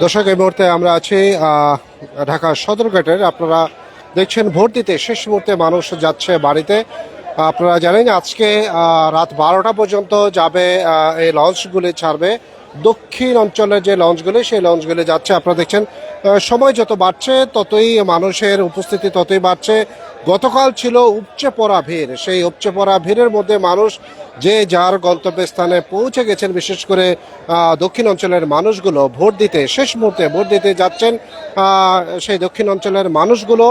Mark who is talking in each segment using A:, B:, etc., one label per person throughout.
A: দর্শক, এই মুহূর্তে আমরা আছি ঢাকা সদরঘাটের। আপনারা দেখছেন ভোট দিতে শেষ মুহূর্তে মানুষ যাচ্ছে বাড়িতে। আপনারা জানেন আজকে রাত 12টা পর্যন্ত যাবে এই লঞ্চগুলি ছাড়বে। দক্ষিণ অঞ্চলের যে লঞ্চগুলি সেই লঞ্চগুলি যাচ্ছে। আপনারা দেখছেন সময় যত বাড়ছে ততই মানুষের উপস্থিতি ততই বাড়ছে। গতকাল ছিল উপচে পড়া ভিড়, সেই উপচে পড়া ভিড়ের মধ্যে মানুষ যে যার গন্তব্যস্থানে পৌঁছে গেছেন। বিশেষ করে দক্ষিণ অঞ্চলের মানুষগুলো ভোট দিতে শেষ মুহূর্তে ভোট দিতে যাচ্ছেন। সেই দক্ষিণ অঞ্চলের মানুষগুলো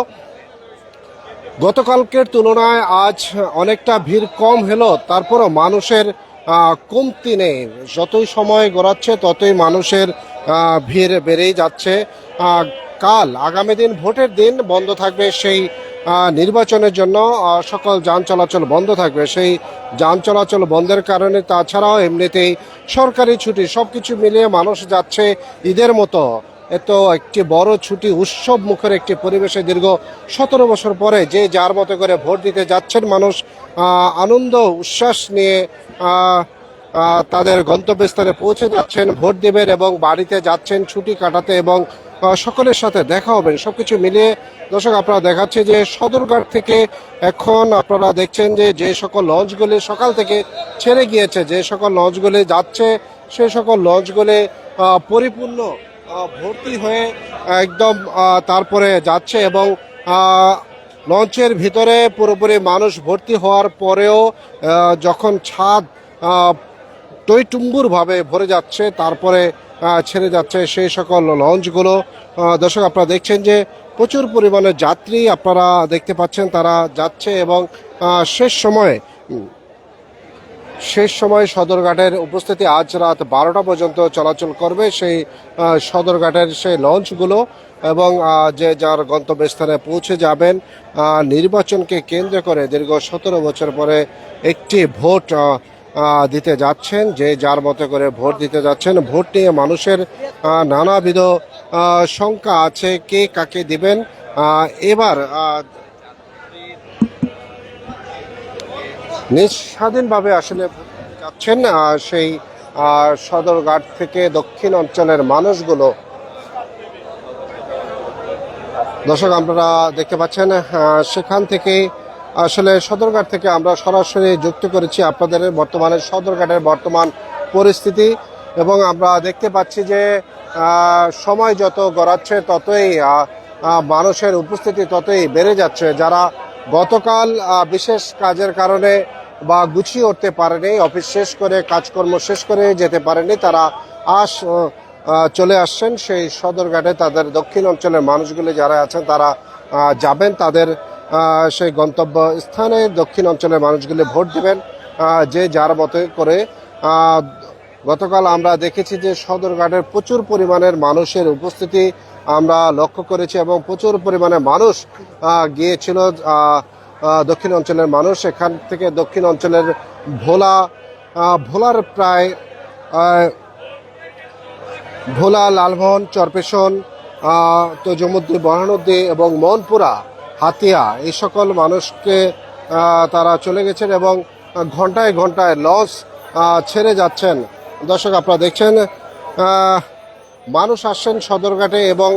A: গতকালকের তুলনায় আজ অনেকটা ভিড় কম হলো, তারপরও মানুষের কমতি নেই। যতই সময় গড়াচ্ছে ততই মানুষের ভিড় বেড়েই যাচ্ছে। কাল আগামী দিন ভোটের দিন বন্ধ থাকবে, সেই নির্বাচনের জন্য সকল যান চলাচল বন্ধ থাকবে। সেই যান চলাচল বন্ধের কারণে তাছাড়াও এমনিতেই সরকারি ছুটি সব কিছু মিলিয়ে মানুষ যাচ্ছে ঈদের মতো এত একটি বড় ছুটি উৎসব মুখের একটি পরিবেশে দীর্ঘ 17 বছর পরে যে যার মতো করে ভোট দিতে যাচ্ছেন মানুষ আনন্দ উচ্ছ্বাস নিয়ে তাদের গন্তব্যস্থলে পৌঁছে যাচ্ছেন, ভোট দেবেন এবং বাড়িতে যাচ্ছেন ছুটি কাটাতে এবং সকলের সাথে দেখা হবেন। সবকিছু মিলিয়ে দর্শক আপনারা দেখাচ্ছে যে সদরঘাট থেকে এখন আপনারা দেখছেন যে যে সকল লঞ্চগুলি সকাল থেকে ছেড়ে গিয়েছে, যে সকল লঞ্চগুলি যাচ্ছে সেই সকল লঞ্চগুলি পরিপূর্ণ ভর্তি হয়ে একদম তারপরে যাচ্ছে এবং লঞ্চের ভিতরে পুরোপুরি মানুষ ভর্তি হওয়ার পরেও যখন ছাদ টইটুম্বুরভাবে ভরে যাচ্ছে তারপরে ছেড়ে যাচ্ছে সেই সকল লঞ্চগুলো। দর্শক আপনারা দেখছেন যে প্রচুর পরিমাণে যাত্রী আপনারা দেখতে পাচ্ছেন তারা যাচ্ছে এবং শেষ সময় সদরঘাটের উপস্থিতি আজ রাত 12টা পর্যন্ত চলাচল করবে সেই সদরঘাটের সেই লঞ্চগুলো এবং যে যার গন্তব্যস্থানে পৌঁছে যাবেন। নির্বাচনকে কেন্দ্র করে দীর্ঘ 17 বছর পরে একটি ভোট দিতে যাচ্ছেন, যে যার মতো করে ভোট দিতে যাচ্ছেন। ভোট নিয়ে মানুষের নানাবিধ শঙ্কা আছে, কে কাকে দিবেন। এবার নিজ স্বাধীনভাবে আসলে যাচ্ছেন সেই সদরঘাট থেকে দক্ষিণ অঞ্চলের মানুষগুলো। দর্শক আপনারা দেখতে পাচ্ছেন সেখান থেকে আসলে সদরঘাট থেকে আমরা সরাসরি যুক্ত করেছি আপনাদের বর্তমানে সদরঘাটের বর্তমান পরিস্থিতি এবং আমরা দেখতে পাচ্ছি যে সময় যত গড়াচ্ছে ততই মানুষের উপস্থিতি ততই বেড়ে যাচ্ছে। যারা গতকাল বিশেষ কাজের কারণে বা গুছিয়ে উঠতে পারেনি, অফিস শেষ করে কাজকর্ম শেষ করে যেতে পারেনি, তারা চলে আসছেন সেই সদরঘাটে। তাদের দক্ষিণ অঞ্চলের মানুষগুলি যারা আছেন তারা যাবেন তাদের সেই গন্তব্য স্থানে। দক্ষিণ অঞ্চলের মানুষগুলি ভোট দিবেন যে যার মতো করে। গতকাল আমরা দেখেছি যে সদরঘাটের প্রচুর পরিমাণের মানুষের উপস্থিতি আমরা লক্ষ্য করেছি এবং প্রচুর পরিমাণে মানুষ গিয়েছিল দক্ষিণ অঞ্চলের মানুষ। এখান থেকে দক্ষিণ অঞ্চলের ভোলার প্রায় ভোলা, লালমোহন, চরপেশন, তজুমুদ্দি, বরহানুদ্দি এবং মনপুরা, হাতিয়া এই সকল মানুষকে তারা চলে গেছেন এবং ঘন্টায় ঘন্টায় লঞ্চ ছেড়ে যাচ্ছেন। দর্শক আপনারা দেখছেন মানুষ আসছেন সদরঘাটে এবং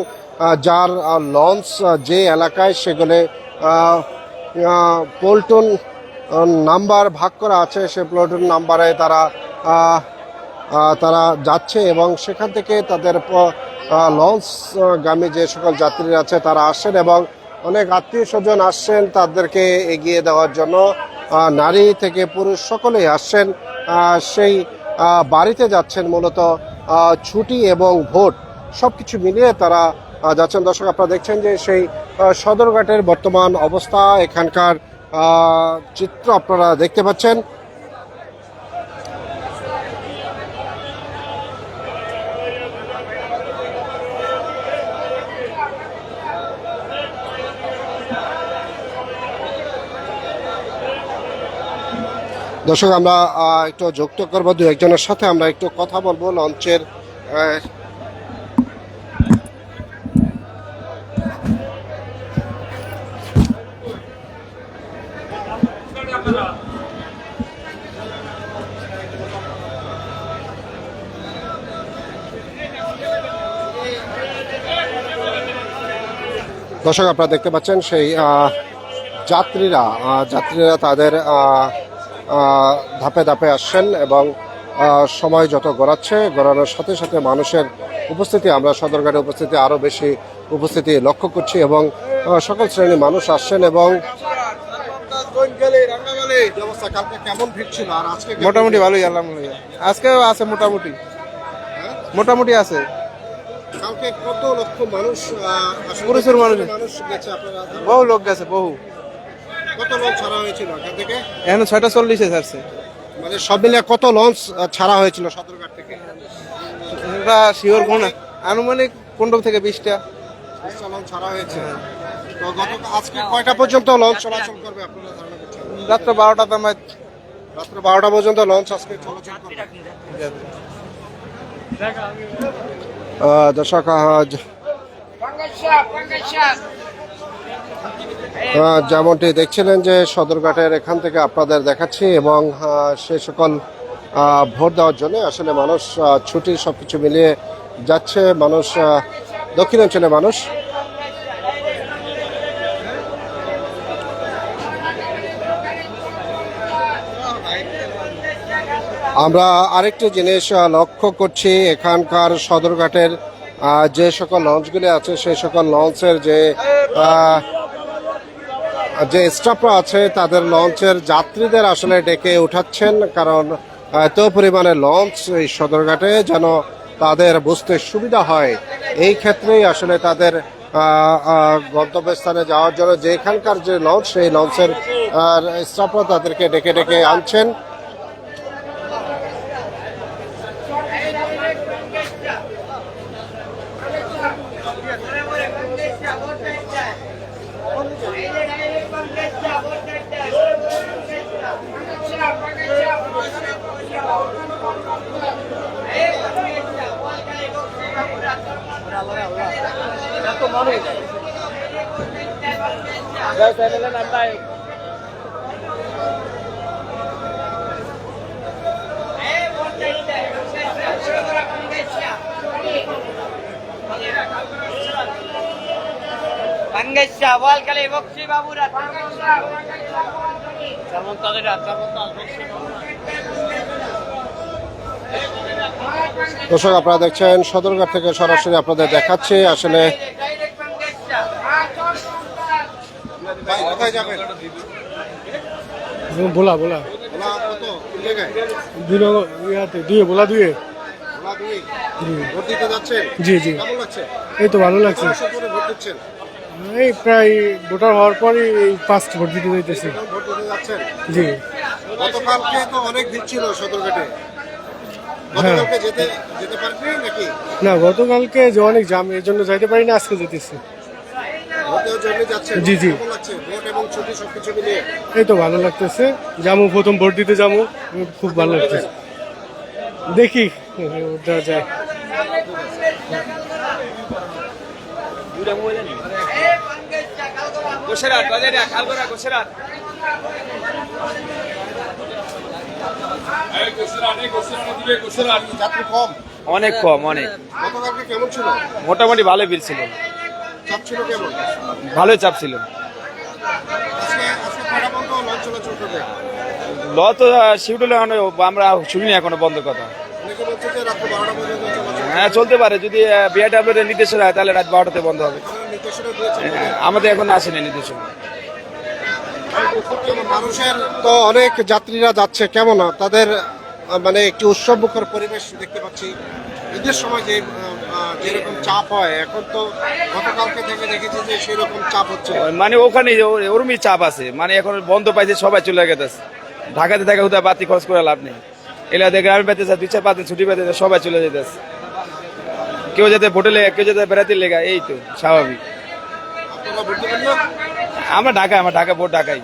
A: যার লঞ্চ যে এলাকায় সেগুলো পল্টন নাম্বার ভাগ করা আছে, সে পল্টন নাম্বারে তারা যাচ্ছে এবং সেখান থেকে তাদের লঞ্চগামী যে সকল যাত্রীরা আছে তারা আসছেন এবং অনেক আত্মীয় স্বজন আসছেন তাদেরকে এগিয়ে দেওয়ার জন্য। নারী থেকে পুরুষ সকলেই আসছেন, সেই বাড়িতে যাচ্ছেন মূলত ছুটি এবং ভোট সব কিছু মিলিয়ে তারা যাচ্ছেন। দর্শক আপনারা দেখছেন যে সেই সদরঘাটের বর্তমান অবস্থা, এখানকার চিত্র আপনারা দেখতে পাচ্ছেন। দর্শক আমরা একটু যুক্ত করবো দু একজনের সাথে, আমরা একটু কথা বলবো লঞ্চের দর্শক আপনারা দেখতে পাচ্ছেন সেই যাত্রীরা তাদের ধাপে ধাপে আসছেন এবং সময় যত গড়ানোর সাথে সাথে মানুষের উপস্থিতি, আমরা সদরঘাটে উপস্থিতি আরও বেশি উপস্থিতি লক্ষ্য করছি এবং সকল শ্রেণীর মানুষ আসছেন এবং কেমন ভিড় ছিল আর আজকে
B: মোটামুটি ভালোই, আলহামদুলিল্লাহ। আজকেও আছে মোটামুটি, মোটামুটি আছে।
A: কালকে কত লক্ষ মানুষ
B: প্রচুর মানুষ
A: গেছে, আপনারা
B: বহু লোক গেছে, বহু।
A: কত লঞ্চ ছাড়া হয়েছিল এখান থেকে?
B: এখন 6:40 ছাড়ছে।
A: মানে সব মিলিয়ে কত লঞ্চ ছাড়া হয়েছিল সদরঘাট থেকে?
B: এটা শিওর কোন আনুমানিক 15 থেকে 20টা
A: লঞ্চ ছাড়া হয়েছে। তো আজকে কয়টা পর্যন্ত লঞ্চ চলাচল করবে আপনারা ধারণা করছেন?
B: রাত্র 12টা তামায়।
A: রাত্র 12টা পর্যন্ত লঞ্চ আজকে চলাচল করবে। দর্শক যেমনটি দেখছিলেন যে সদরঘাটের এখান থেকে আপনাদের দেখাচ্ছি এবং সে সকল ভোট দেওয়ার জন্য আসলে মানুষ ছুটি সবকিছু মিলিয়ে যাচ্ছে। মানুষ দক্ষিণাঞ্চলে মানুষ আমরা আরেকটি জিনিস লক্ষ্য করছি, এখানকার সদরঘাটের যে সকল লঞ্চগুলি আছে সেই সকল লঞ্চের যে স্টাফরা আছে তাদের লঞ্চের যাত্রীদের আসলে ডেকে উঠাচ্ছেন, কারণ এত পরিমাণে লঞ্চ এই সদরঘাটে যেন তাদের বুঝতে সুবিধা হয়। এই ক্ষেত্রেই আসলে তাদের গন্তব্যস্থানে যাওয়ার জন্য যেখানকার যে লঞ্চ সেই লঞ্চের স্টাফরা তাদেরকে ডেকে ডেকে আনছেন। দর্শক আপনারা দেখছেন সদরঘাট থেকে সরাসরি আপনাদের দেখাচ্ছে আসলে
C: बोला बोला জি জি, এই তো ভালো লাগছে। এই প্রায় ভোটার হওয়ার পরই এই ফার্স্ট ভোট দিতে যাইতেছি। জি,
A: গতকালকে তো অনেক ভিড় ছিল সদরঘাটে। গতকালকে যেতে পারবেন নাকি?
C: না, গতকালকে যে অনেক জাম, এর জন্য যাইতে পারি না, আজকে যেতেছি। জি জি, এই তো ভালো লাগতেছে। যাবো, প্রথম ভোট দিতে যাবো, খুব ভালো লাগতেছে। দেখি দেওয়া যায়।
B: অনেক কম, অনেক।
A: গতকালকে কেমন ছিল?
B: মোটামুটি ভালো ভিড় ছিল,
A: চাপ ছিল কেমন?
B: ভালোই চাপ ছিল। ল তো শিডিউল আমরা শুনিনি এখনো বন্ধ কথা। হ্যাঁ, চলতে পারে, যদি বিআইডব্লিউ নির্দেশনা হয় তাহলে রাত 12টাতে বন্ধ হবে। আমাদের এখন আসেনি নির্দেশনা।
A: মানুষের তো অনেক যাত্রীরা যাচ্ছে, কেমন তাদের মানে একটি উৎসব মুখর পরিবেশ দেখতে পাচ্ছি। ঈদের সময় যেরকম চাপ হয়, এখন তো গতকালকে থেকে দেখেছি যে সেরকম চাপ হচ্ছে।
B: মানে ওখানে ওরমই চাপ আছে, মানে এখন বন্ধ পাইছে, সবাই চলে গেছে। ঢাকাতে থাকা কোথাও বাতি খরচ করে লাভ নেই। এলাকাতে গ্রামে পেতে 2-4-5 দিন ছুটি পেতে সবাই চলে যেতেছে। কেউ যাতে হোটেলে, কেউ যাতে বেড়াতে লেগা, এই তো স্বাভাবিক। আমরা ঢাকা, আমার ঢাকা ভোট ঢাকাই।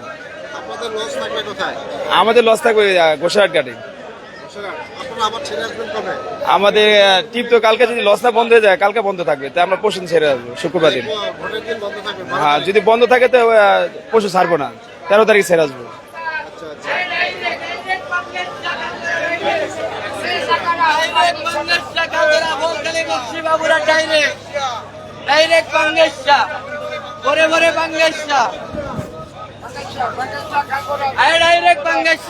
B: আমাদের লস থাকবে গোসাইহাট ঘাটে। আমাদের টিপ তো কালকে, যদি লসটা বন্ধ হয়ে যায় কালকে বন্ধ থাকবে, তাই আমরা পরশু ছেড়ে আসবো, শুক্রবার দিন। হ্যাঁ, যদি বন্ধ থাকে তো পরশু ছাড়বো না, 13 তারিখ ছেড়ে আসবো।
D: Bore bore Bangladesh. Ay direct Bangladesh.